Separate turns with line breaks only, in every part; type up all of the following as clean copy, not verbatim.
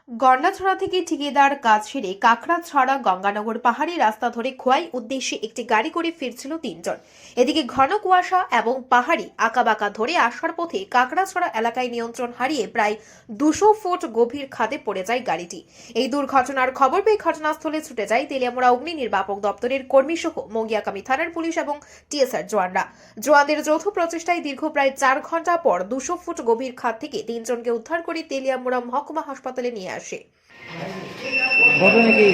গন্ডাছড়া থেকে ঠিকাদার কাজ সেরে কাকড়াছড়া গঙ্গানগর পাহাড়ি রাস্তা ধরে খোয়াই উদ্দেশ্যে একটি গাড়ি করে ফিরছিল তিনজন। এদিকে ঘন কুয়াশা এবং পাহাড়ি আঁকাবাঁকা ধরে আসার পথে কাকড়াছড়া এলাকায় নিয়ন্ত্রণ হারিয়ে প্রায় 200 ফুট গভীর খাদে পড়ে যায় গাড়িটি। এই দুর্ঘটনার খবর পেয়ে ঘটনাস্থলে ছুটে যায় তেলিয়ামুড়া অগ্নি নির্বাপক দপ্তরের কর্মীসহ মঙ্গিয়াকামী থানার পুলিশ এবং টিএসআর জওয়ানরা। জওয়ানদের যৌথ প্রচেষ্টায় দীর্ঘ প্রায় 4 ঘন্টা পর 200 ফুট গভীর খাদ থেকে তিনজনকে উদ্ধার করে তেলিয়ামুড়া মহকুমা হাসপাতালে নিয়ে আসে।
ঘটনা কি?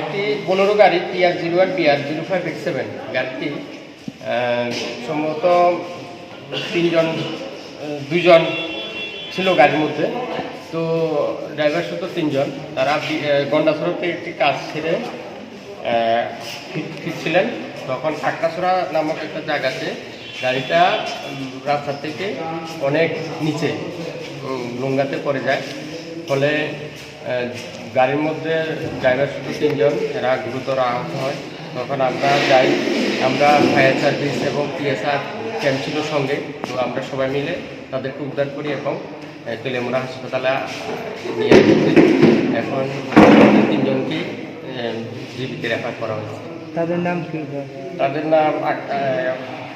একটি বোলেরো গাড়ি PR01 PR0587 গাড়িটি সম্ভবত দুইজন ছিল গাড়ির মধ্যে। তো ড্রাইভার শুধু তিনজন। তারা গন্ডাছড়াতে একটি কাজ ছেড়ে ফিরছিলেন। তখন কাকড়াছড়া নামক একটা জায়গাতে গাড়িটা রাস্তা থেকে অনেক নিচে নোংরাতে পড়ে যায়। ফলে গাড়ির মধ্যে ড্রাইভার শুধু তিনজন, এরা গুরুতর আহত হয়। তখন আমরা যাই, আমরা ফায়ার সার্ভিস এবং টিএসআর ক্যাম্প ছিল সঙ্গে। তো আমরা সবাই মিলে তাদেরকে উদ্ধার করি এবং তেলিয়ামুড়া হাসপাতালে নিয়ে এসেছি। এখন তিনজনকে জীবিত রেফার করা হয়েছে।
তাদের নাম কি?
তাদের নাম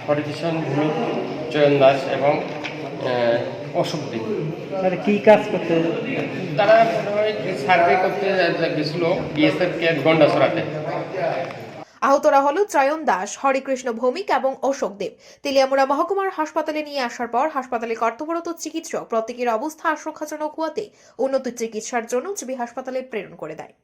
হরিকৃষ্ণ ভূমি, চয়ন দাস এবং অশোক দ্বীপ।
তারা কি কাজ করতে?
তারা মনে হয় সার্ভে করতে গেছিল বিএসএফ ক্যাম্প গন্ডাছড়াতে।
আহতরা হল চয়ন দাস, হরিকৃষ্ণ ভৌমিক এবং অশোক দেব। তেলিয়ামুড়া মহকুমার হাসপাতালে নিয়ে আসার পর হাসপাতালে কর্তব্যরত চিকিৎসক প্রত্যেকের অবস্থা আশঙ্কাজনক হওয়াতে উন্নত চিকিৎসার জন্য জিবি হাসপাতালে প্রেরণ করে দেয়।